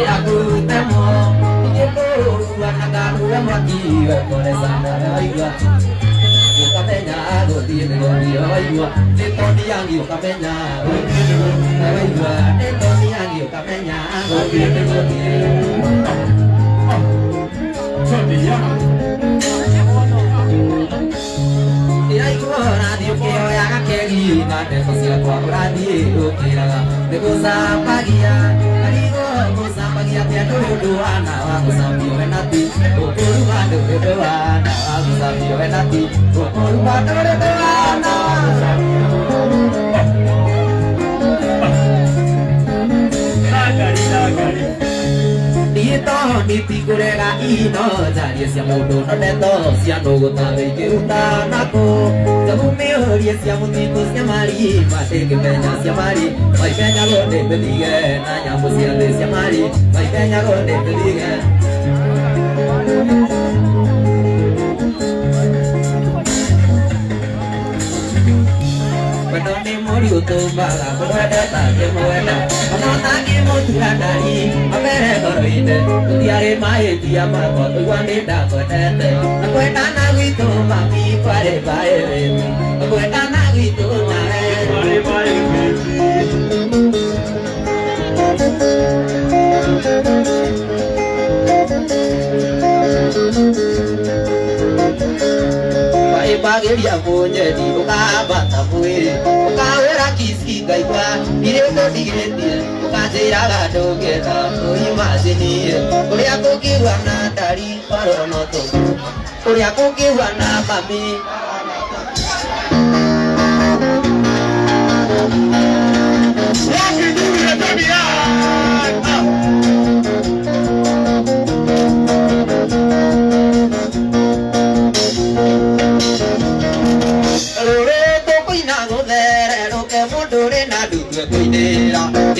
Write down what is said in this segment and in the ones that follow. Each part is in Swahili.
aku temo itu anak mati boleh sana iba kamenya aku tidur dia iba itu yang iu kamenya iba itu yang iu kamenya aku tidur dia dia iku radio keo ya kakeki nate sosial kwa radio kira de cosa pagia aligo cosa pagia te do ana aku sambil menati kurba do ana aku sambil menati kurba do ana nagari Dito ditigurega ino jadi siamo dono neto siano gota veke utanako jamu meoria siamo tikus siamari mate que peña siamari vai peña gonde pelige nanya musia de siamari vai peña gonde pelige Penoni mori utumbaga berada tak muena Penona ki mutradari apere koroide Tiare mae tiama kotu wanita kodete Aku etana gitu mami pare pare Aku etana gitu nare pare Pagi dia punya di buka bata puiri buka wera kisi gaikwa dire to digeti buka jiraga dogeta oi masini kuri aku kiwana dari paronoto kuri aku kiwana kami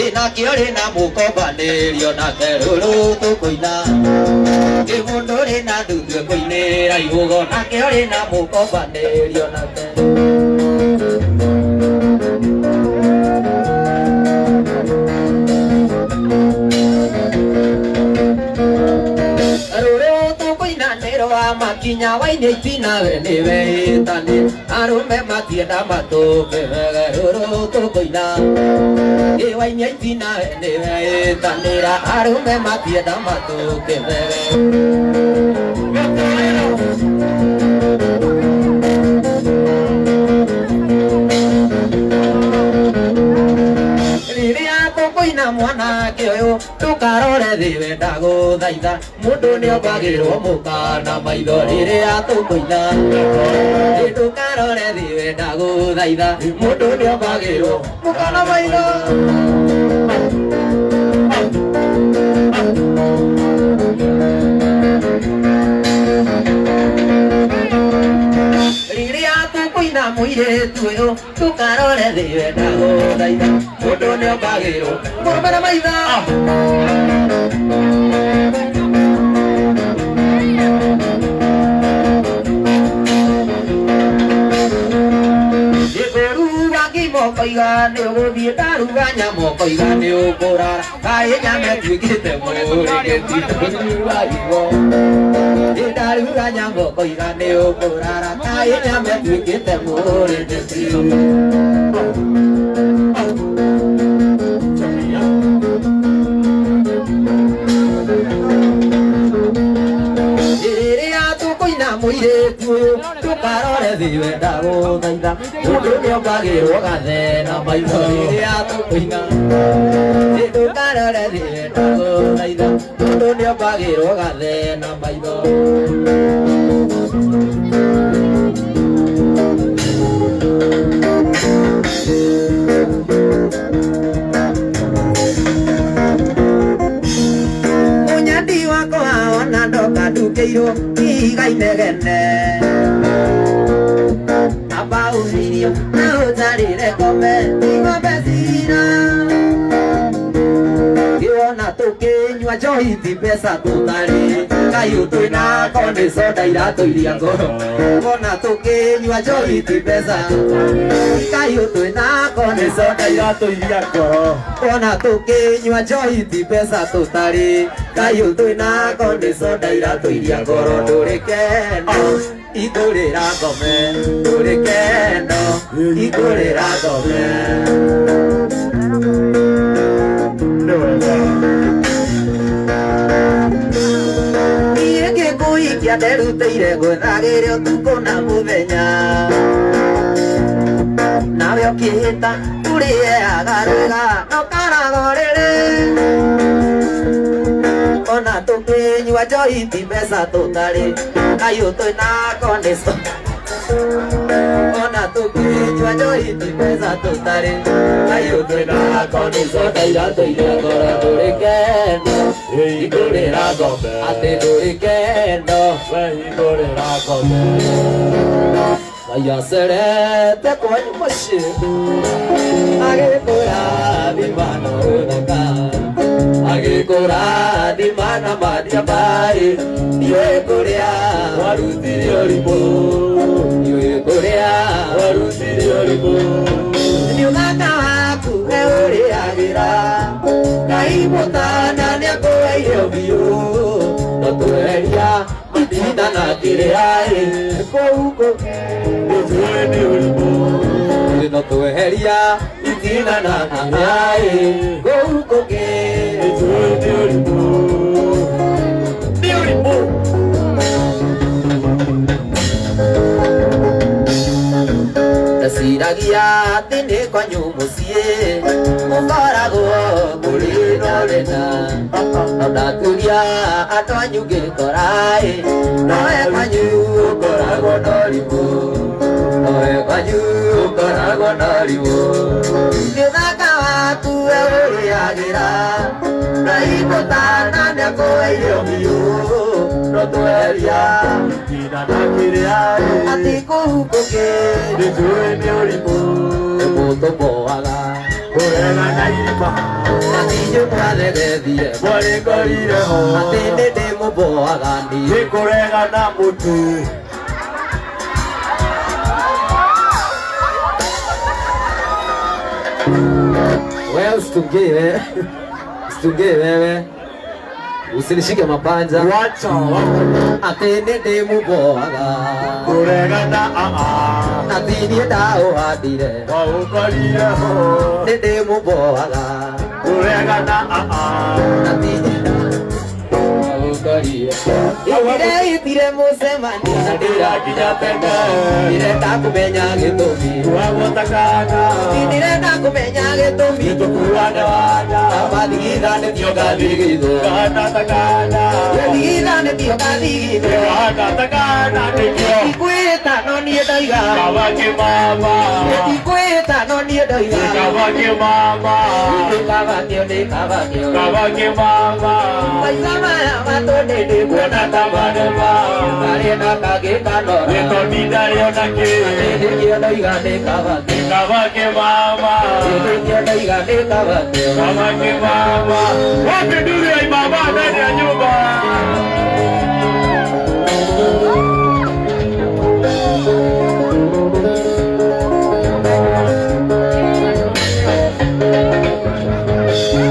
Ina kiore na muko banderio na teruru tu koina ke mondore na du koine ai hogo na kiore na muko banderio na Makinya wai nei pina ne ve tane aru me matia da mato ke ro to koina e wai nei pina ne ve tane ra aru me matia da mato ke ve Koina mwana kioyo tukarore thive ndaguthaitha mundu ni obagirwo mukana maitho riri atukoina tukarore thive ndaguthaitha mundu ni obagirwo mukana maitho na muire tuyo tukarore thive ndaguthaitha mundu ni obagirwo mukana maitho Koiga ne obi daruga nyamo koiga ne okora kae nyame twigite muri ke tiruga iwo e daruga nyamo koiga ne okora kae nyame twigite muri ke tiruga muire tuyo tukarore thive ndaguthaitha mundu ni obagirwo gathena maitho riri atukoina tukarore thive ndaguthaitha mundu ni obagirwo gathena maitho munyandi wakwa ona ndoka ndukiirwo igainegene abauzirio na utarire kome ing'ombe cira iwona tukinywa nyua njohi ti mbeca tũtarĩ Kahiũ twĩna konĩ soda iratũiria ngoro Ona tũkĩnyua njohi ti mbeca Kahiũ twĩna konĩ soda iratũiria ngoro Ona tũkĩnyua njohi ti mbeca tũtarĩ Kahiũ twĩna konĩ soda iratũiria ngoro Ndũrĩ kendo igũrĩra ngome Ndũrĩ kendo igũrĩra ngome Kia nderutĩire gwĩthagĩre ũtukũ na mũthenya Nawe ũkĩhĩta ũrĩeaga rwĩga na ũkaraga ũrĩrĩ Ona tũkĩnyua njohi ti mbeca tũtarĩ Kahiũ twĩna konĩ soda Ona tũkĩnyua njohi ti mbeca tũtarĩ Kahiũ twĩna konĩ soda iratũiria ngoro Ndũrĩ kendo igũrĩra ngombe Atĩ ndũrĩ kendo igũrĩra ngombe Ngai acerete kwanyu mũciĩ agĩkũrathima na ũthaka agĩkũrathima na mandia marĩ Ndiũĩ kũrĩa warutire ũrimũ Ndiũĩ kũrĩa warutire ũrimũ Nĩ ũthaka waku we ũrĩagĩra Ngai mũtana nĩakũheire biũ No tweheria itinda na kĩrĩa kũu Nĩtũĩ nĩ ũrimũ No tweheria itinda na kĩrĩa kũu kũngĩ Nĩtũĩ nĩ ũrimũ Nĩ ũrimũ Ndaciragia atĩ nĩ kwanyu mũciĩ mũkoragwo kũrĩ Lorena No ndaturia andũ anyu ngĩkora nowe kwanyu ũkoragwo na ũrimũ Nowe kwanyu ũkoragwo na ũrimũ Nĩ ũthaka waku we ũrĩagĩra Ngai mũtana nĩakũheire biũ No tweheria itinda na kĩrĩa Atĩ kũu kũngĩ Nĩtũĩ nĩ ũrimũ Nĩmũtũmboaga kũrega na irima Atĩ inyuĩ mwathegethie mwarĩkorire ho Atĩ nĩ ndĩmũmboaga niĩ Nĩ kũrega na mũtĩ Wewe usitungie wewe Usinishike mapanja Wacha Atĩ nĩ ndĩmũmboaga kũrega na Atĩ niĩ ndaũhandire waũkorire ho Nĩ ndĩmũmboaga kũrega na Atĩ niĩ ndaũkorire Ndĩreitire mũcemanio na ndĩrakinya tene Ndĩrenda kũmenya gĩtũmi Wagũtakana Ndĩrenda kũmenya gĩtũmi Tũkuane wanya Mathigithanĩtio ngathigithwo Ganatakana Thigithanĩtio ngathigithwo Ganatakana nĩkĩo Ndikwĩta no niĩ ndoiga Kabaki mama Ndikwĩta no niĩ ndoiga Kabaki mama Ndĩkabakio ndĩkabakio Kabaki mama Maica maya matũndĩndĩ kuona ta marema Ndarĩ na kangĩ kanora Gĩtũmi ndarĩ ona kĩ Nĩkĩo ndoiga ndĩkabakio Kabaki mama Nĩkĩo ndoiga ndĩkabakio Kabaki mama Wapi nduru ya mama ndani ya nyumba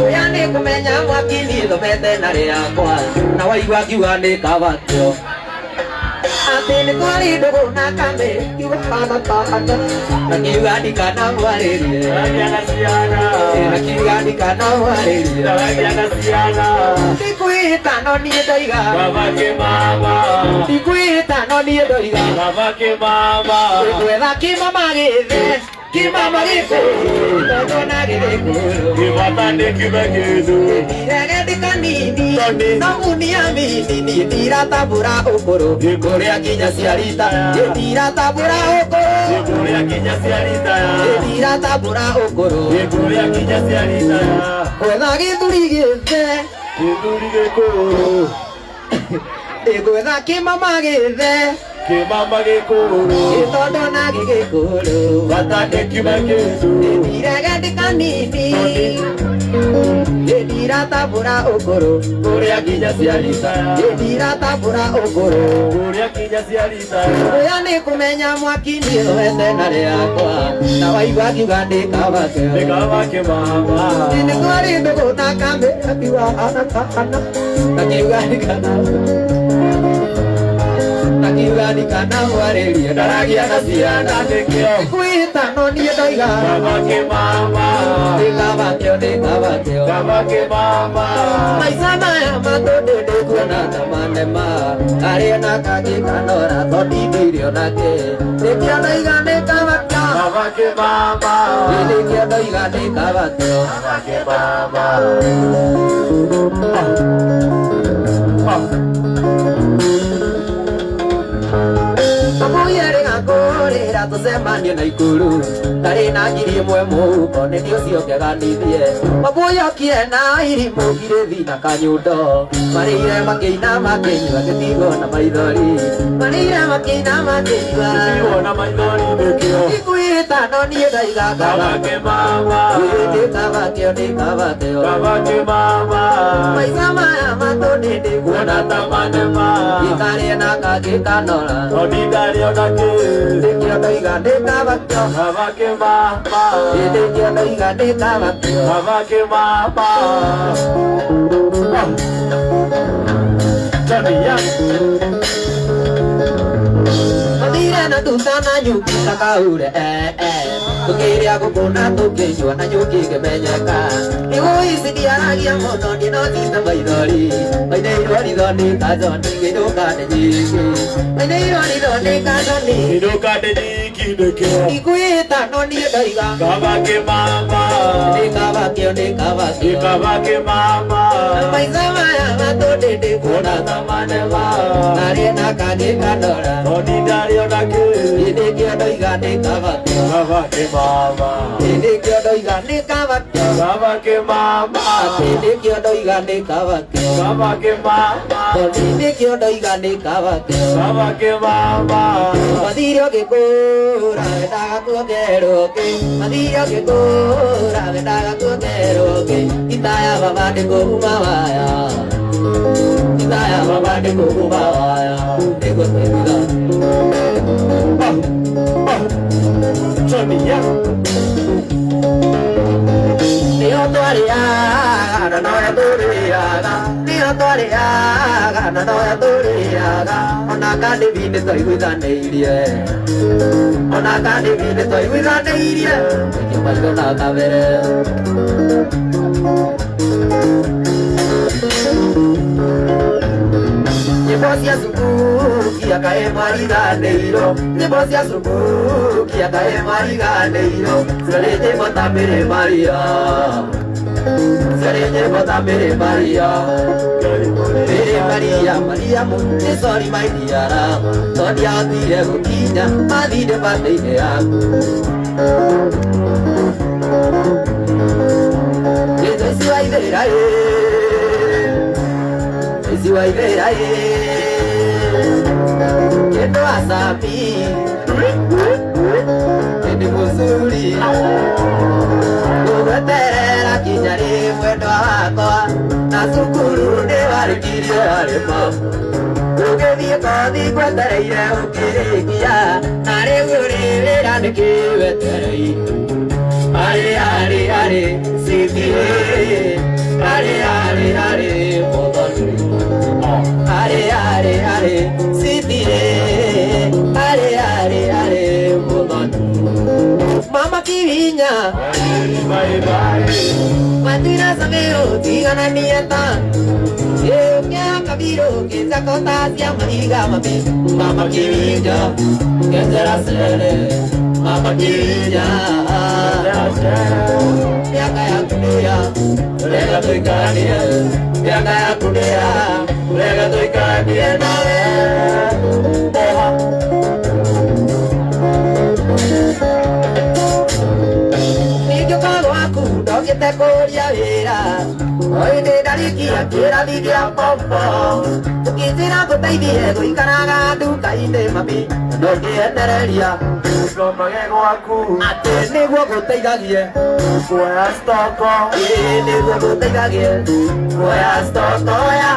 Oya nĩ kũmenya mwaki niĩ thomete narĩ yakwa Na waigua ngiuga ndĩkabakio Atĩ nĩ kwarĩ ndũgũ na kamĩ Kiuga kanatahana Na kiuga ndikanamwarĩrie Na kiuga ndikanamwarĩrie Ndikwĩta no niĩ ndoiga Kabaki mama Ndikwĩta no niĩ ndoiga Kabaki mama Gwetha kĩmama gĩthe Kĩmama gĩkũrũ Tondũ na gĩgĩkũrũ Kĩbata nĩ kĩbe kĩndũ Ndirege ndĩkanini No ngunia minini Ndiratambũra ũkũrũ Kũrĩa nginya ciaritaya Ndiratambũra ũkũrũ Kũrĩa nginya ciaritaya Ndiratambũra ũkũrũ Kũrĩa nginya ciaritaya Gwetha gĩthuri gĩthe Gĩthuri gĩkũrũ Gwetha kĩmama gĩthe Kimama gikuru Itondo na gigikuru Batake kimakitu Ndirege kanini Ndiratabura ukuru Kuria kinya ciaritaya Ndiratabura ukuru Kuria kinya ciaritaya Uya ni kumenya mwaki nĩũhete na rĩakwa na waigua kiuga ndĩkabake Ndĩkabake mama nĩ kwarĩ ndũgũ na kamĩra kiuga anakana na kiuga ndikana na kiuga ndikana mwarĩrie ndaragia na ciana Ndĩkĩo kwĩta no niĩ ndoiga Ndĩkabake mama ndĩkabakĩo ndĩkabakĩo Ndĩkabake mama maica maya matũ ndĩkuona ta manema arĩa na kangĩ kanora tondindĩirio nake nĩkĩo ndoiga ndĩkabakĩo Ndĩkabake mama nĩkĩo ndoiga ndĩkabakĩo Ndĩkabake mama Amũyerĩga kũrĩra tũcemanie na ikuru tarĩ na ngiri ĩmwe mũhuko nĩniĩ ũcio ngĩganithie mabũyokie na irimũ irĩthi na kanyundo marĩire makĩina makĩnyua gĩtigo na maithori marĩire makĩina makĩnyua Ndĩkĩo na maithori ndĩkĩo ikuĩta no niĩ ndaiga Ndĩkabake mama ndĩkabakĩo ndĩkabakĩo Ndĩkabake mama maica maya matũ ndĩkuona Kuona ta manema ikarĩe na kangĩ kanora Ondindari onake nĩkĩo ndoiga ndĩkabakĩo Ndĩkabake mama nĩkĩo ndoiga ndĩkabakĩo Ndĩkabake mama Johnny Young Mathire na tuta na nyuki takaure Tukĩrĩa ngũkũ na tũkĩnyua na nyuki ngĩmenyeka Nĩguo ici ndiaragia mũno ndinotite maithori Mainĩirwo rithondĩka John ngĩinũka nĩ nyingĩ Mainĩirwo rithondĩka John Inuka ndĩnyiki ndĩkĩo Ikuĩta no niĩ ndoiga Ndĩkabake mama ndĩkabakĩo ndĩkabakĩo Ndĩkabake mama Maica maya matũ ndĩkuona ta manema Arĩa na kangĩ kanora Ondindari onake nĩkĩo ndoiga ndĩkabakĩo Ndĩkabake mama nĩkĩo ndoiga ndĩkabakĩo Ndĩkabake mama nĩkĩo ndoiga ndĩkabakĩo Ndĩkabake mama nĩkĩo ndoiga ndĩkabakĩo Ndĩkabake mama Mathire ũgĩkũra wendaga kuongerwo ũngĩ Mathire ũgĩkũra wendaga kuongerwo ũngĩ Itaya baba ndĩkũhuma waya Itaya baba ndĩkũhuma waya Ndĩgũteithia Johnny Young Nĩo twarĩaga na noya tũrĩaga Nĩo twarĩaga na noya tũrĩaga Ona kandĩbi nĩtwaiguithanĩirie Ona kandĩbi nĩtwaiguithanĩirie Nĩkĩo maitho na kabere Nyĩmbo cia cukuru kiakaĩ mariganĩirwo Nyĩmbo cia cukuru kiakaĩ mariganĩirwo Ciarĩ nyĩmbo ta Mary Maria Ciarĩ nyĩmbo ta Mary Maria Mary Maria Mariamu nĩ sorry my dear Tondũ ndiahotire gũkinya mathire birthday-inĩ yaku Jesũ wa ithĩra Jesũ wa ithĩra Kĩndũ acabi Kĩndũ mũcuri Gũgweterera kinya rĩ mwendwa wakwa Na cukuru nĩ warĩkirie harĩ mamu Ũgĩthiĩ kothi ngwetereire ũkĩrĩkia Na rĩu ũrĩ wĩra nĩkĩ wetereire Arĩ cithi Arĩ mũthoni Arĩ cithi Arĩ mũthoni Mama Kivinya Bye bye Matina samero tigana nieta Kya kabiro kinza kota sia mariga mami Mama Kivinya Kenzera sere Mama Kivinya Yaka ya kunia Lega tuikania Yaka ya kunia Lega tuikania nawe Oha Ningyo kago aku Ndogete kuria wira Oi de dalikia kira bikia popo Ukizira kutaidia kuikaraga duka inde mami Noki endereria No magego aku Ate niguo guteigagie Kuoya stoko niguo guteigagie Kuoya stoko ya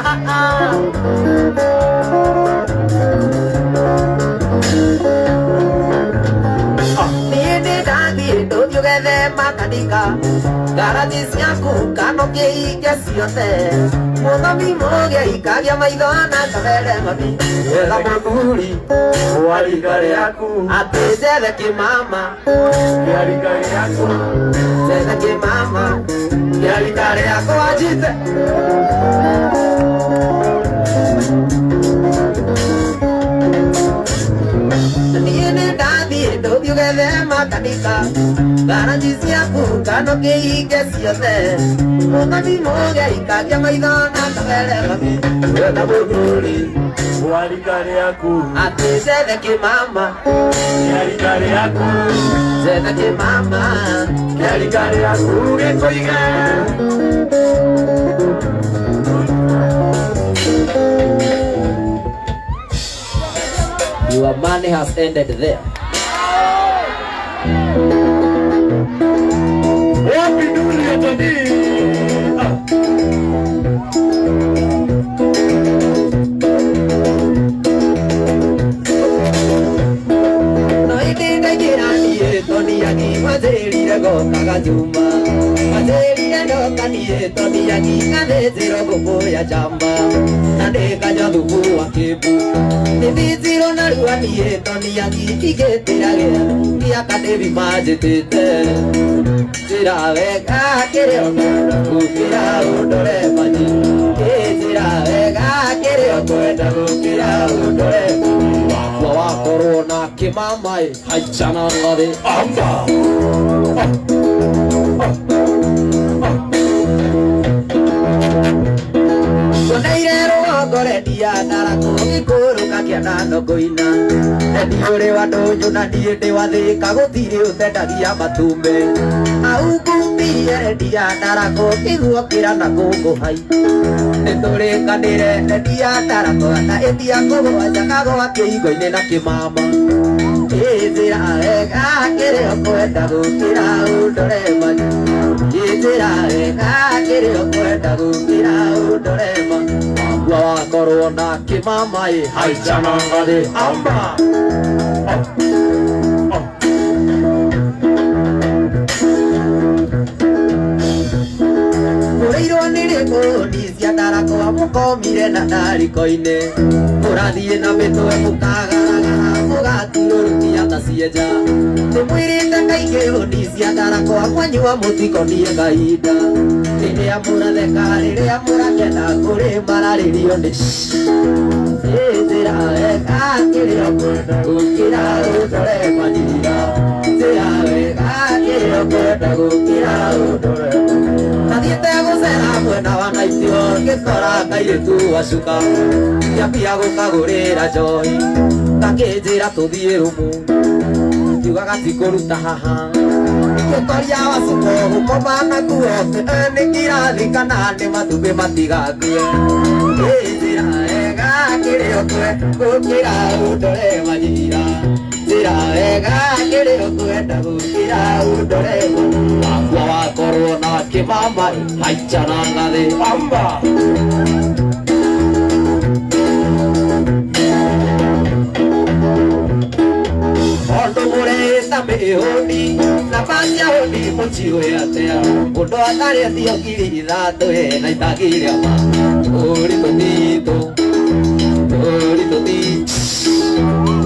Niende dadi tujugethe makanika Garati ciaku kanokie ike ciothe Muthomi muge ikagia maitho na kabere mami Wega muthuri Warika rĩaku Ati jethe kimama Kĩarika rĩaku Jethe kimama Kĩarika rĩaku ajite Niene ndathi ndũthiũgethe makanika Garati ciaku kanokie ike ciothe Muthomi muge ikagia maitho na kabere mami Wega muthuri Warika rĩaku Ati jethe kimama Kĩarika rĩaku Jethe kimama Kĩarika rĩaku gĩkũige Your money has ended there. Wapi dunia tadi No idinde jirani Tony yaki mazerire gokaga juma Mazerire ndokanie Tony yaki ngandezero gogo ya chamba Nandeka jathubu wa kibu Nithiziro naruanie Tony yaki igetiragea Iaka devi majitite Jira wega kireo Kukira undore maji Jira wega kireo Kwenda kukira undore maji Wakorwo na kimamai haichana ngade Amba Koneirero gore dia darako gikuru kakiana nogoina Edi ore wadonyo na diende wathika gutiri utendagia matumbe Au kumbie dia darako kiguokira na kuguhai Niturikanire dia darako na etia kuguaja kagwa kiigo-ini na kimama Ijira wega kireo kwenda gukira undore mani Ijira wega kireo kwenda gukira undore mani Wakorwo na kimamai haichana ngade amba Mureirwo nĩ rĩkũndi cia ndarako mukomire na ndariko-inĩ Mũrathiĩ na mĩtwe mũkagaragara mũgaturũrũkia ta cienja Nĩmwĩrĩte kaingĩ hũndi cia ndarako kwanyua mũtikonie kahinda Rĩrĩa mũratheka rĩrĩa mũrakena kũrĩ mararĩrio nĩ Njĩra wega kĩrĩa kwenda gũkĩra ũndore manyira Njĩra wega kĩrĩa kwenda gũkĩra ũndore Nathiĩte gũcera mwena wa Naitio ngĩkora kairĩtu gacuka Kĩambia gũkagũrĩra njohi Gakĩnjĩra tũthiĩ rũmũ Kiuga gatikũruta haha Gĩkoria wacoko gũkoma nakuo nĩ kĩrathi kana nĩ matumbĩ matigakue Njĩra wega kĩrĩa kwenda gũkĩra ũndore manyira Njĩra wega kĩrĩa kwenda gũkĩra ũndore manyira Wakorwo na kimamai haichana ngade amba Ondo mureta mĩhũni na pacia hũni mũciũĩ atea Ũndũ atarĩ athio ngiri ithatũ na itagĩrĩa ma Ũri tũtitũ Ũri tũtitũ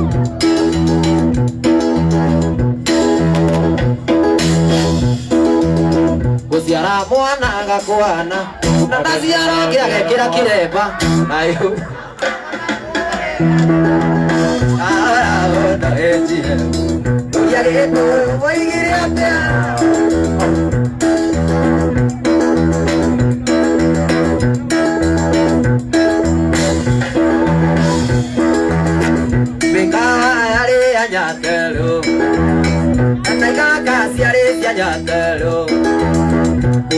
Gũciara mwana gakwana na ndaciara ngĩagekĩra kĩremba Nayo Ara ejire Uya gĩkũ mũigire atĩa Mĩkawa yarĩ ya Nyandarua Na gaka ciarĩ cia Nyandarua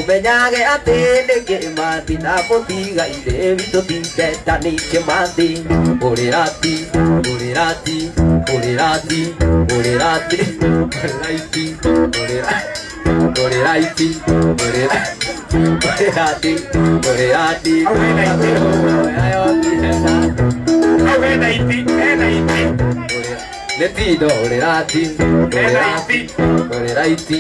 menyage ate neke mati na potiga ide vito tinte tani ke mati Ulirati, ulirati, ulirati, ulirati, ulirati, ulirati, ulirati, ulirati, Letido, ulirati, ulirati, ulirati,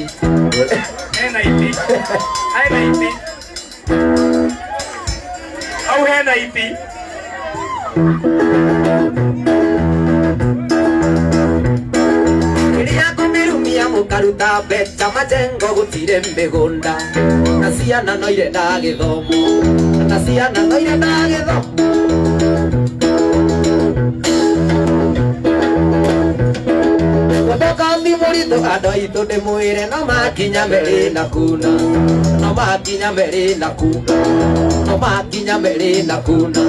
Quería comer un día mukaruta becha majengo gutire mbegonda Nasiana no ire dage domo Nasiana no ire dage domo Kutoka mimurito adoito de muire no makinya mbere na kuna No makinya mbere na kuna No makinya mbere na kuna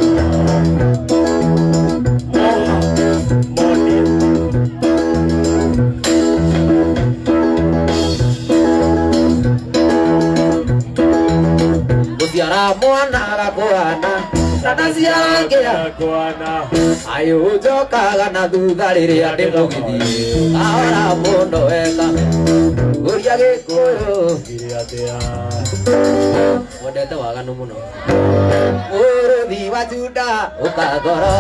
Kusiara mwana gakoana Nanasia gakoana Ayo joka gana duda riria de mugithi Ahora mundo wega Uria gikuyu kiriatea Wendete waganu muno Muruthi wa Juda ukagoro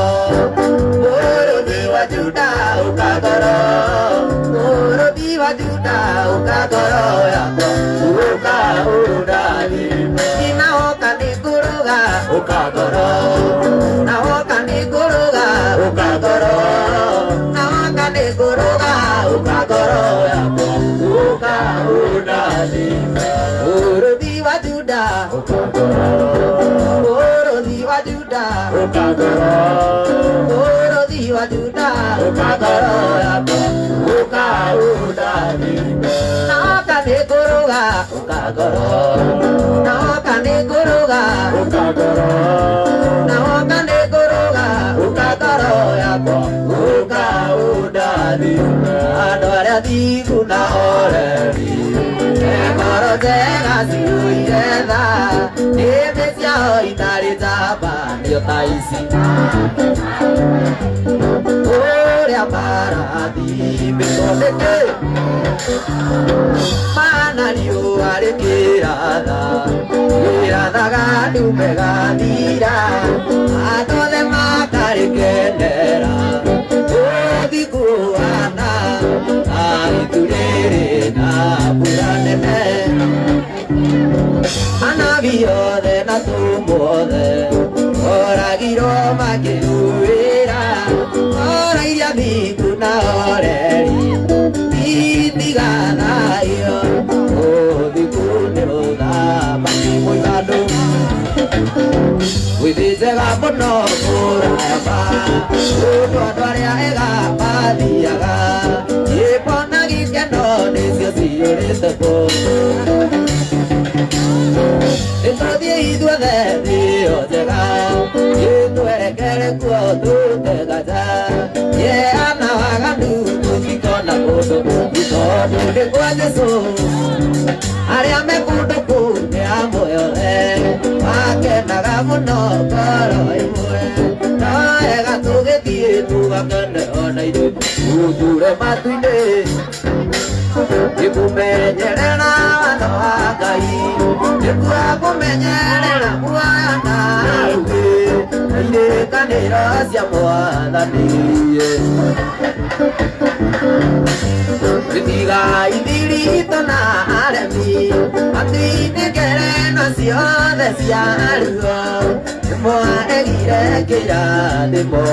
Muruthi wa Juda ukagoro Muruthi wa Juda ukagoro yako Uka udani Inaoka nikuruga ukagoro Naoka nikuruga ukagoro Naoka nikuruga ukagoro yako Uka udani Muruthi wa Juda Muruthi wa Juda Muruthi wa Juda ukagoro yako Uka udani Naoka nikuruga ukagoro Naoka nikuruga ukagoro Naoka nikuruga ukagoro yako Uka udani Adore digu na oreri Ekoro tega siuireza Nimesya itari jaba Nio taisi Uria maradi Bekondeke Mana liua rekiratha Iratha gandu megadira Atothe makarikenera Uthikuana Aiturere na puranene Anabi othe na tumothe Oragiro makiruira Ora iria miku na oreri Itigana iyo Uthikune utha Muiganu Withijega muno muramba Undu andu aria ega mathiaga Ipona gikeno nicio ciurite ku Nituthie ithuothe thio njega Itwerekere kuo tutegaja Ye ana waganu tutikona kundu Itondu ni kwa Jesu Aria me kundu kune amoyothe Wakenaga muno ngoro imwe No ega tugithie tugakene ona ithu Uthure matu-ini Ikumenyerera watho wa Ngai Nĩguo kũmenyerera muoyo na rugi Na irĩkanĩro cia Mwathani Itigai thiritũ na aremi Matu-inĩ ngerenwa ciothe cia ruo Nĩmwaregire kĩrathimo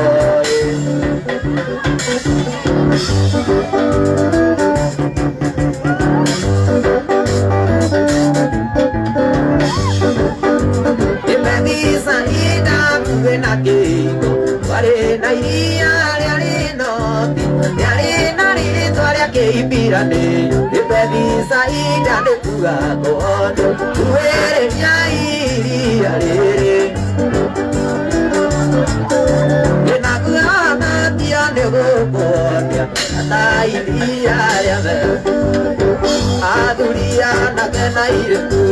Imethisa idakuwe na kĩgo Warĩ na iria rĩa rĩnoti Rĩarĩ na rĩtwa rĩa kĩimbĩranĩro Imethisa ida nĩ kuga ng'ondu Kuhĩrĩria iria rĩrĩ Nĩnakuonatia nĩ gũkuonia Ta iria rĩa me Athuria nake na irĩku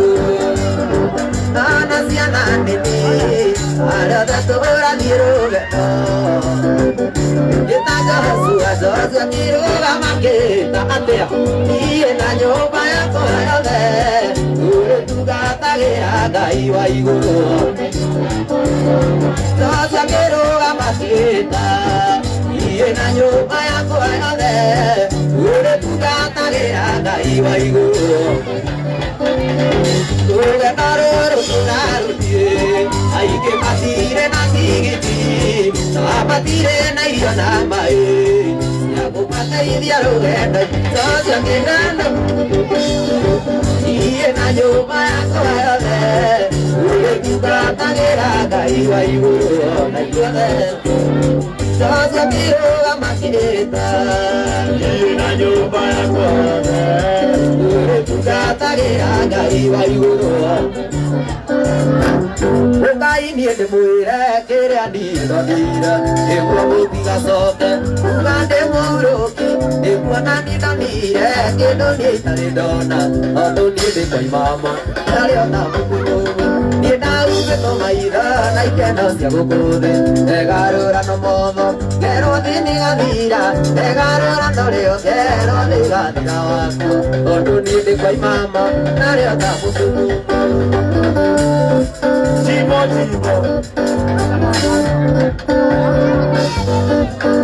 Nana siana nini Ada tatura diruga Kita jasua jasua diruga makita atea Iye na nyoba ya koyode Ure tuga tagea gaiwa iguru Jasua diruga makita Iye na nyoba ya koyode Ure tuga tagea gaiwa iguru Tuga naruru tunarutie Aike matire na tigiti Napatire na irio na mai Siakupata iria rugendo Sosia kegano Iye na nyumba yako yothe Uge tugatagĩra Ngai wa igũrũ na ithuothe Sosia kiruga makĩta Iye na nyumba yako yothe Uge tugatagĩra Ngai wa igũrũ Ngai niĩ ndĩmwĩre kĩrĩa ndithonire nĩguo mũtigacoke kuga ndĩmũrũki nĩguo na ndithonire kĩndũ niĩ itarĩ ndona tondũ niĩ ndĩ koimamo ndarĩ ona mũkũrũmu niĩ ndaugĩtwo maitho na ikeno cia gũkũ thĩ ndegarũrano motho ngerwo thĩ nĩgathira ndegarũrano rĩo ngerwo thĩ gathira wakuo tondũ niĩ ndĩ koimamo ndarĩ ona mũkũrũmu Chimo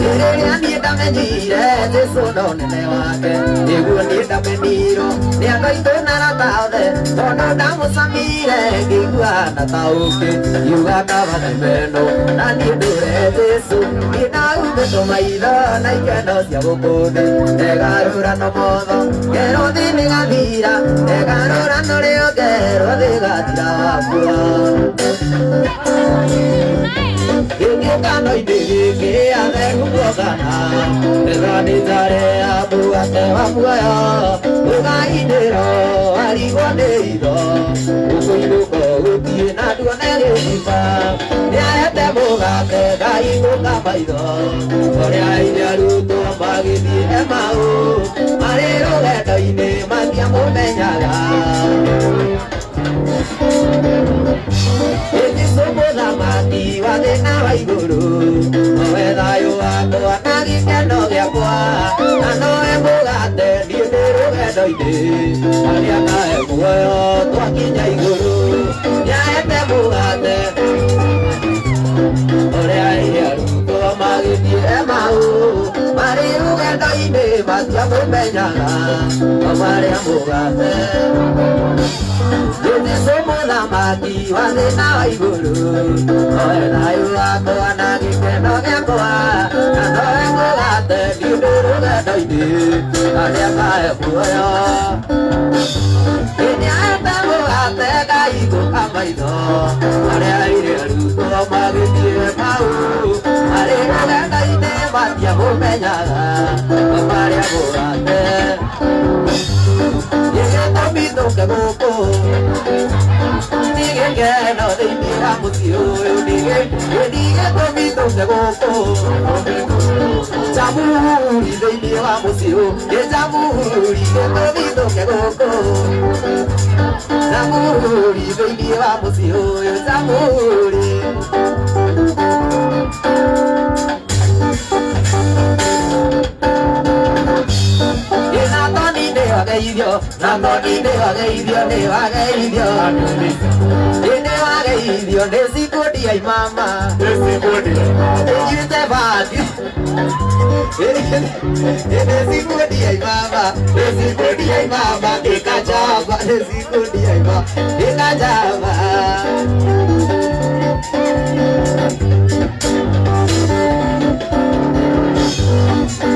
Rĩrĩa niĩ ndamenyire Jesũ no nene wake nĩguo niĩ ndamenirwo nĩ andũ aitũ na arata othe tondũ ndamũcamire ngĩigua na taũkĩ ngiuga ndabathe meno na niĩ ndũre Jesũ niĩ ndaugĩtwo maitho na ikeno cia gũkũ thĩ ndegarũrano motho ngerwo thĩ nĩgathira ndegarũrano rĩo ngerwo thĩ gathira wakwa Gĩkĩngano-inĩ gĩkĩ atheru guokana Nĩthanĩtare amuate wa muoyo Ũgainĩro arigwo nĩ itho Ũkũinũko gũthiĩ na nduone gĩthima Nĩahete mũgate Ngai gũka maitho Ũrĩa ithe arutwo magĩthiĩ Emau Marĩ rũgendo-inĩ matiamũmenyaga Jesũ mũthamaki wa thĩ na wa igũrũ Nowe thayũ wakwa na gĩkeno gĩakwa Na nowe mũgate niĩ ndĩ rũgendo-inĩ Harĩa nahe muoyo twakinya igũrũ Nĩahete mũgate Ũrĩa ithe arutwo magĩthiĩ Emau Marĩ rũgendo-inĩ matiamũmenyaga O marĩa mũgate Jesũ mũthamaki wa thĩ na wa igũrũ Nowe thayũ wakwa na gĩkeno gĩakwa Na nowe mũgate niĩ ndĩ rũgendo-inĩ Harĩa nahe muoyo Nĩahete mũgate Ngai gũka maitho Marĩa ithe arutwo magĩthiĩ Emau Marĩ rũgendo-inĩ matiamũmenyaga O marĩa mũgate Gĩgĩtũmi tũke gũkũ Nĩgĩkeno thĩinĩ wa mũciĩ ũyũ Nĩgĩtũmi tũke gũkũ Jamhuri thĩinĩ wa mũciĩ ũyũ Jamhuri gĩtũmi tũke gũkũ Jamhuri thĩinĩ wa mũciĩ ũyũ Jamhuri Nathoni nĩwageithio nĩwageithio Nĩwageithio nĩ Sikundi ya imama Nĩnyiũte bati Nĩ Sikundi ya imama Nĩ Sikundi ya imama Nĩkajamba Nĩ Sikundi ya imama Nĩkajamba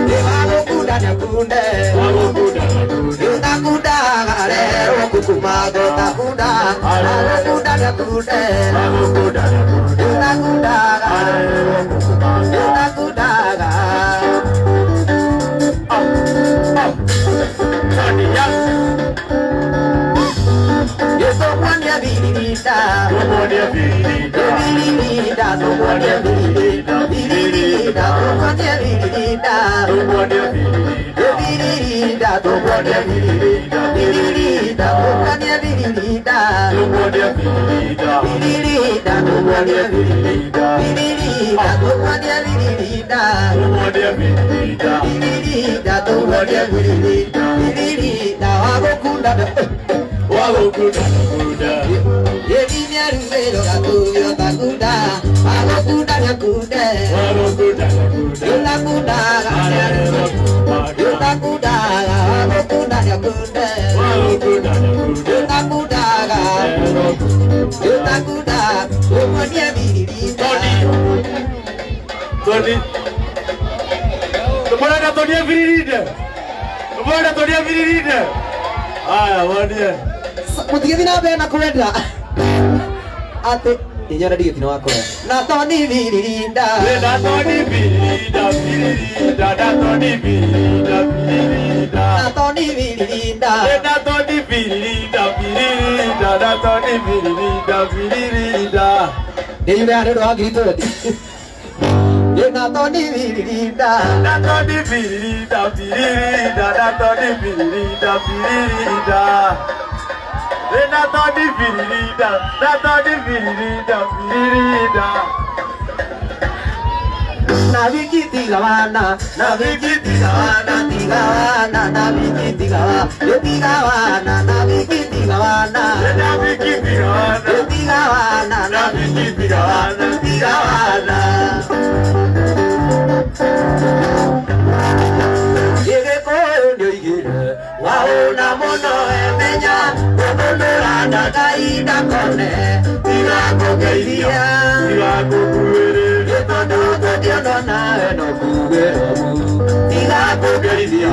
Nĩwagũkunda nĩakunde Nĩũtakundaga rero kukumago takundaga Nĩwagũkunda nĩakunde Nĩũtakundaga Nĩũtakundaga Yesomwania viririta Viririta Somwania viririta Viririta Somwania viririta Viririta Viririda, Tomodia Viririda, Viririda, Tomodia Viririda, Tomodia Viririda, Viririda, Tomodia Viririda, Viririda, Tomodia Viririda, Tomodia Viririda, Viririda, Tomodia Viririda, Viririda, Wagokunda, Wagokunda, Yevinya Rubero, Gatuyo, Takuda, Wagokunda, Yakude, Wagokunda, Yakuda, Yutakuda, Wagokunda, Yakude, Wagokunda, Yutakuda, Yutakuda, Tomodia Viririda. Tony. Tomodia Tonia Viririda. Tomodia Tonia Viririda. Aya, wadia. Mutigithi na mbere na kwenda ati inyora ndigithino wakora na Tony Viririda Na Tony Viririda, Viririda, na Tony Viririda, Viririda. na Tony Viririda Na Tony Viririda, Viririda, na Tony Viririda, Viririda. yule ando agito na Tony Viririda Na Tony Viririda, Viririda, na Tony Viririda, Viririda. Na Tony Viririda, na Tony Viririda, Viririda. na vikiti gawana na vikiti gawana tigawana na vikiti gawana tigawana na vikiti gawana Na Vicky Piranha, tigawana na Vicky Piranha, tigawana Yege koyo igire waona mono emenya Kondorana kaida kone Tiga kogeiria Tiga kukuere, Yetondo kodiono na eno kugeromu Tiga kogeiria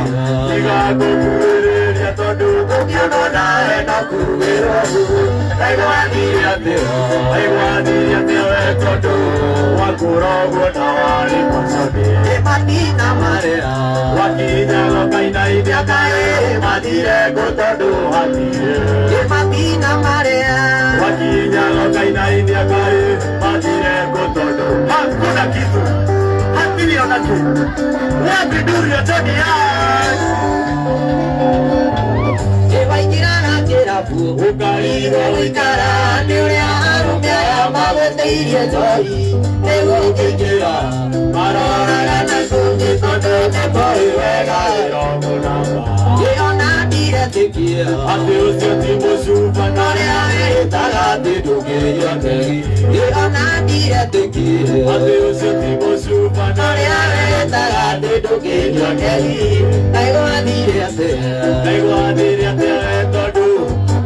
tiga kukuere, ya todo Kodiono na eno kugeromu Kaigwaniria teo Aiguaniria tewe todo, wakurogo na wali pasode. Ematina marea Wakinya lokaina idia kae, madire gotodo hatire. Ematina marea Wakinya lokaina idia kae, madire gotodo. Hakuna kitu, hakiliona tu. Wapi duri ya dunia? Evaikirana kerapu Ukairwo Wikara niuria arumia ya magweteirie toi Negũgĩkĩra maroraga na kungi todo neboi wega irongo namba. Ngĩona ndiretĩkia Ati ucio ti mũcubana, Ũrĩa wĩtaga atĩ ndũngĩnyotegi Ngĩona ndiretĩkia ati ucio ti mũcubana, Ũrĩa wĩtaga atĩ ndũngĩnyotegi Naigũathire atĩa naiguanire atewe tondu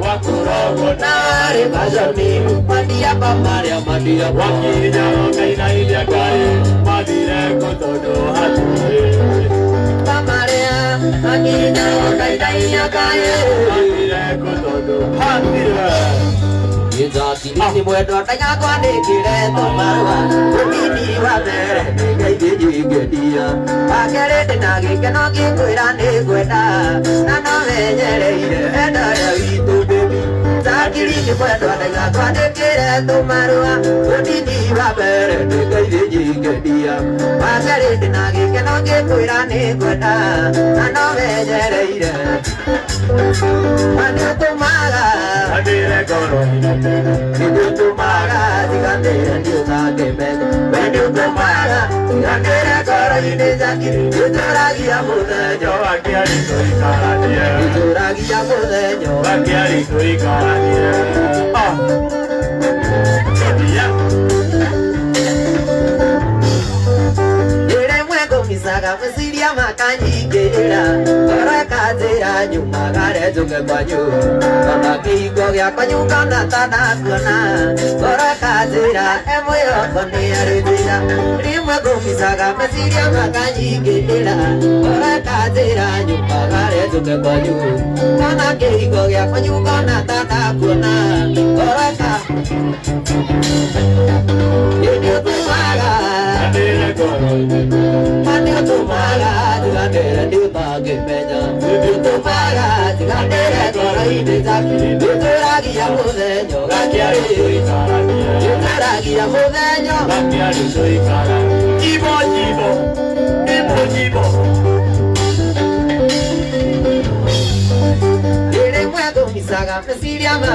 wakurogwo na Narĩ maconi Mandiamba marĩa mandiamba wakinya lokaina iria kae, mathire gotodo hatire. Pamarĩa Makinya okaindaia kaĩ Mathire gotodo hatire. Gĩthakiri mwendwa ndanyakwanĩkĩre tũmarũa Ũnini wa mbere nĩngeithĩnjingĩndia Wakerĩ ndĩna gĩkeno ngĩkwĩra nĩngwenda Na no menyereire wendo ũrĩa witũ ndĩmi Thakiri nĩ mwendwa ndanyakwanĩkĩre tũmarũa Ũnini wa mbere nĩngeithĩnjingĩndia Wakerĩ ndĩna gĩkeno ngĩkwĩra nĩngwenda Na no menyereire Manĩ ũtũmaga Mathire ngoro Nĩndũtũmaga tiganĩre ndiũtangĩmenya We nĩũtũmaga tiganĩre ngoro-inĩ Thakiri nĩtũragia mũthenya wakiari tũikaranie, Nĩtũragia mũthenya wakiari tũikaranie. Tonia. Rĩmwe ngũmicaga meciria makanyingĩrĩra Ngoro ĩkanjĩra nyumagare njũke kwanyu Ona kĩhingo gĩakwa nyungana ta ndakuona Ngoro ĩkanjĩra mwĩhoko nĩarĩthira Rĩmwe ngũmicaga meciria makanyingĩrĩra Ngoro ĩkanjĩra nyumagare njũke kwanyu Ona kĩhingo gĩakwa nyungana ta ndakuona Ngoro nĩũtũmaga Mathire ngoro Nĩũtũmaga tiganĩre ndiũtangĩmenya Nĩũtũmaga tiganĩre ngoro-inĩ Thakiri nĩtũragia mũthenya wakiari tũikaranie, Nĩtũragia mũthenya wakiari tũikaranie. Jibo, jibo, jibo, jibo. mesiriama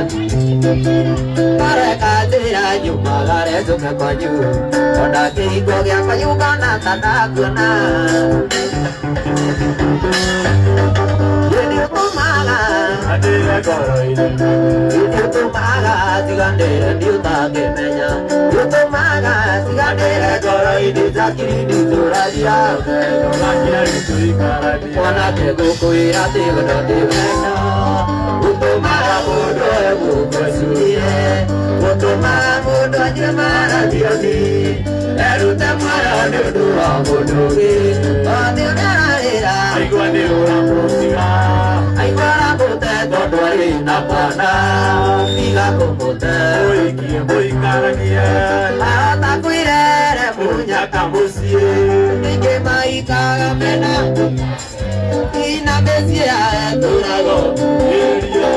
Kareka tira nyuma gare zume kwanyu Onda kiko gya kayugana tatakuna Yedi utumaga Adira koroide Yedi utumaga Tigandere diutage menya Utumaga Tigandere koroide Zakiri dituradia Makia yutui karadia Wana tego kuira tego do divena Utumaga mudo ebu kwasuye Utumaga mudo jemara diodi Eru temara nudu amudugi Odi unarira Aigua ni ura musiga Aigwara pute todwari napana Tiga kumute Oikie boi karadia Ata kuirere punya Kamusie Ike maikaga mena Ina besia eturago Iria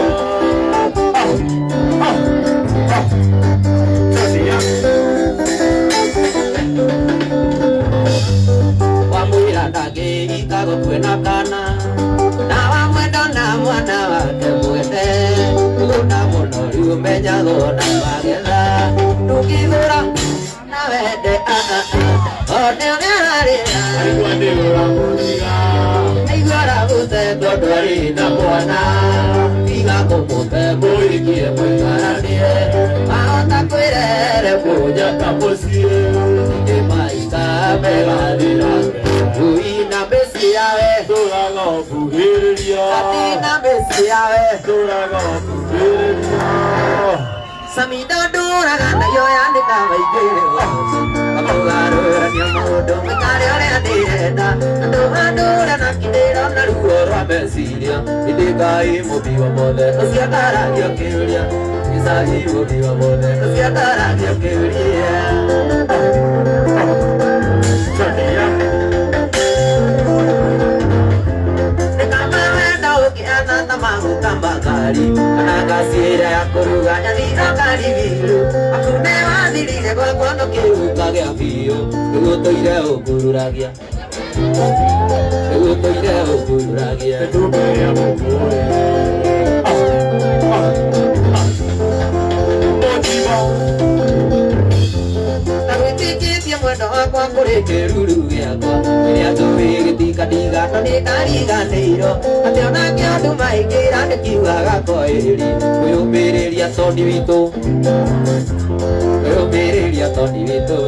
Chasia Wamuira dage ikago kwena kana Na wamwendo na mwana wake mwende Kuna munori umenya gona magetha Nukithura na wende One unararira Aigua ni ura musiga Aigwara gute tondwari na mwana Tiga kumute muikie mwikaranie Mahota kwirere punya Kamusie Maika megadira Uina besiawe Turago fuhiria Atina besiawe Turago fuhiria Samida dura gana yo yandika maigere Apogaro ya mudo Mikare ore adirenda Dura na kidera na ruo rwa mesiria Idigai mubiwa mothe Usiatara dio kiuria Isahi mubiwa mothe Usiatara dio kiuria Chasia Tambakari Kanakasira ya kuruga Nyadira karibiru Akune wathirire kwa kondo kiuka gya biyo Nugutoire ukururagia Nugutoire ukururagia Tumeya mukure Motivo Nagwitikitie mwendo wakwa kuri kiruru giakwa Iria tũĩ gĩtikatiga no nĩkariganĩirwo Atĩ ona kĩandũ maingĩra nĩkiugaga koĩri Kwĩyũmĩrĩria toni witũ Kwĩyũmĩrĩria toni witũ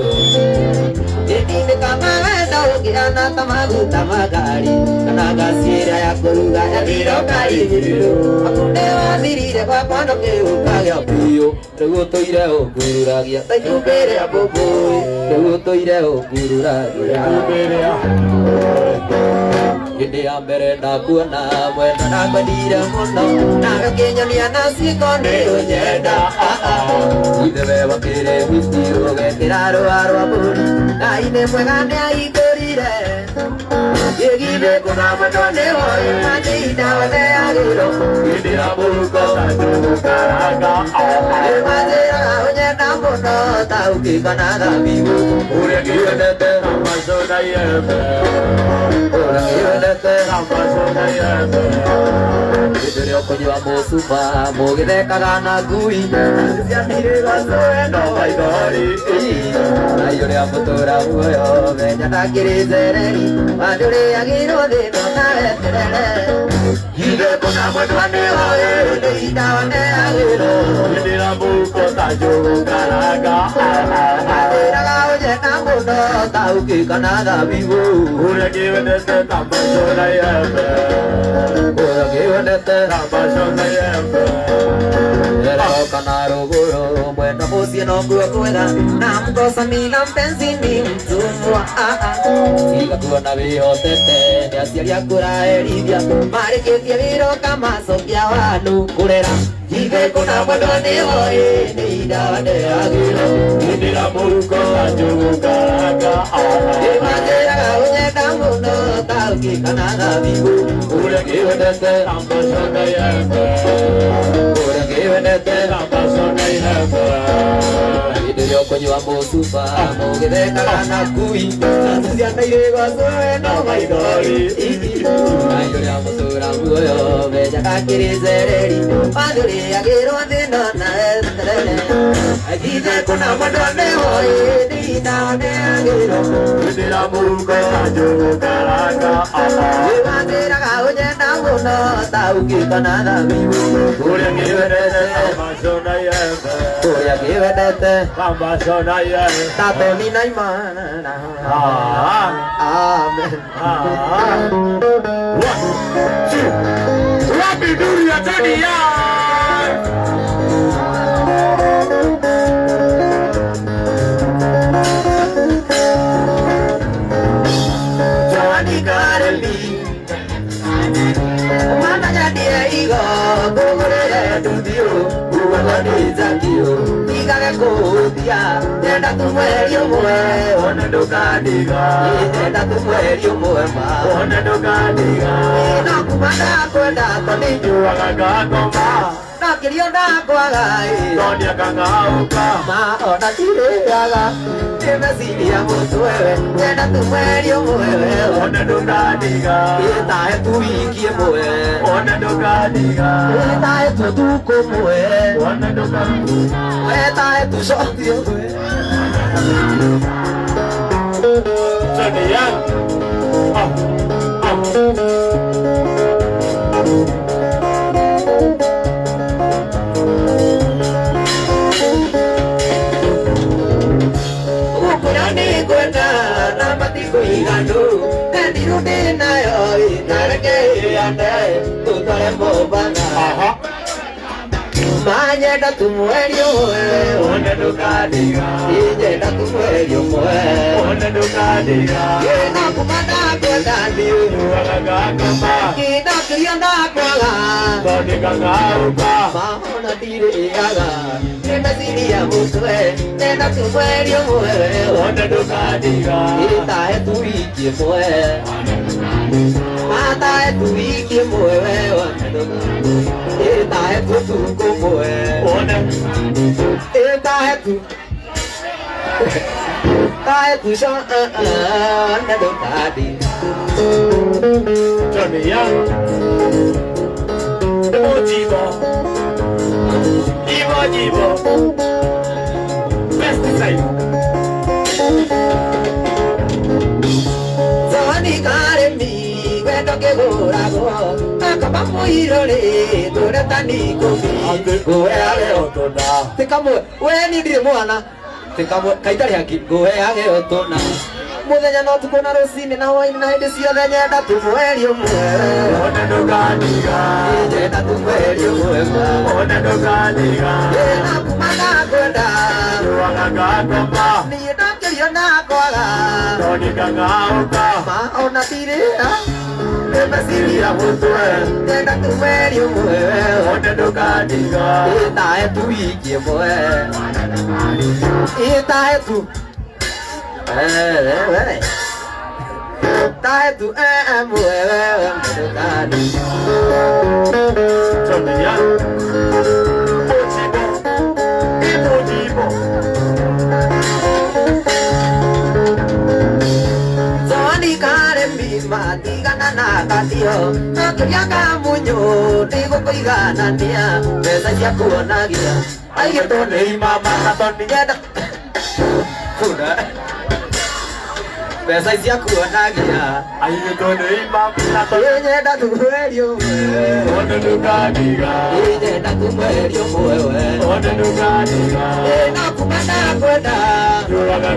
Gĩtindĩkanga wendo ũkĩhana ta maguta magari Kana ngasi ĩrĩa ya kũruga yathira karigiriro Akunde wathirire gwakwa no kĩũka gĩa biũ Nĩguo tũire ũkururagia Tainyumbĩrĩa mbũmbũĩ Nĩguo tũire ũkururagia Tumeya Hĩndĩ ya mbere ndakuona mwenda ndakwendire mũno Nawe ũkĩnyonia na ciĩko nĩũnyenda Ithe we wakĩrĩ wiki ũgekĩra rũa rwa mbũri Ngai nĩ mwega nĩahingũrire Gĩgithĩ kũna mwendo nĩwoĩ Matinda wothe agĩrwo Hĩndĩ ya mũhuko ta njũgũkaranga Nĩmanjĩraga ũnyenda mũno ta ũkĩkana thabibu Ũrĩa ngĩwendete Na macoda yembe Ũrĩa ngĩwendete Na macoda yembe Hĩndĩ ĩrĩa ũkũnyua mũcuba mũgĩthekaga na ngui Ciatirĩrwo wendo maithori Na ũrĩa mũtũra muoyo menya ndakĩrĩ njereri Mandũrĩagĩrwo thĩno na weterere Githĩ kũna mwendwa nĩwoĩ Nĩ ihinda waneagĩrwo Hĩndĩ ya mũhuko ta njũgũkaranga Mandĩraga ũnyenda mũno ta ũkĩkana thabibu Ũrĩa ngĩwendete ta macoda yembe Ũrĩa ngĩwendete Na macoda yembe Eroka na rũgũrũ mwenda mũciĩ no kuo kwega Na mkosamila mpenzi ni mtumwa Tiga kuona wĩhotete nĩ aciari aku ũraherithia Marĩkĩtie wĩra ũkamacokia wanũ kũrera Githĩ kũna mwendwa nĩwoĩ nĩ ihinda waneagĩrwo Hĩndĩ ya mũhuko ta njũgũkaranga Nĩmanjĩraga ũnyenda mũno ta Tauki kanada vivo Ura kiwendete Ambasona yembe Ura kiwendete Ambasona yembe Video kwenye musupa Mugede kalana kui Santusia nairego soe no maidori Naidori amusura muyo Beja kakiri zereri Paduri agiro dino na estrele Agide kuna madone hoi Dina ode agiro Dira muruko ajo karaka Wadira ka ujena muno Tauki kanada vivo Ura kiwendete Ambasona yembe Ura kiwendete Ambasona yembe Tato ni na imana Amen Wapi duri ya dunia Johnny Garelli Mana jadi igo Gogore dudio Gugolani zakio Iga kodia Tenda tumwerio mwe One dokadiga Tenda tumwerio mwe ma One dokadiga Ina kumanda kwenda koni Juagaga koma Na kirio na kwa gai Tonia kangauka Ma ona tire aga Tenda sili ya mwewe Tenda tumwerio mwewe One dokadiga Itae tuikie mwe One dokadiga Itae tutuko mwe One dokadiga Itae tushodio mwe Dunia Ukurani kwenda na matiko igando Nendirundi nayo inareke yande Tutare mbobanga Manyenda tumwerio mwe One dokadiga Ijenda tumwerio mwe One dokadiga Kina kumanda kwenda ndiyo Juagaga koma Kina kirio na kwaga Tonia kangauka Mahona tire aga Tenda sili ya mutwe Tenda tumwerio mwe One dokadiga Itae tuikie mwe Matae tuikie mwe Itae tutuko mwe One Itae tu Tae tu sho Nado kadi Dunia Emojibo Emojibo Pesticide Zawani kare mi Gwendo ke gorago Akaba muirore Tore tani komi Goe age Otona Tika mwe Weni ndire mwana Tika mwe Kaitari haki Goe age otona Muthenya no tukona rũcinĩ na hwainĩ na hĩndĩ ciothe nyenda tũmwerio mwe One dokadiga nyenda tũmwerio mwega One dokadiga ĩna kuma na kwenda Juagaga koma niĩ ndokĩrio na kwaga Tonia kangauka ma ona tirĩa nĩmeciria mũtwe nyenda tũmwerio mwe One dokadiga ĩtae tuikie mwe ĩtae tu tae tu mwe ndũkani Dunia Emojibo Zawani kare mima tigana na katio Nakĩria kamunyo nĩgũkũiganania mbeca cia kuonagia aigĩtwo nĩ imama na tondũ nyenda kuna mbeca cia kuonagia Aigĩtwo nĩ imama nyenda tũmwerio mwe One dokadiga nyenda tũmwerio mwewe One dokadiga ĩna kuma na kwenda Juagaga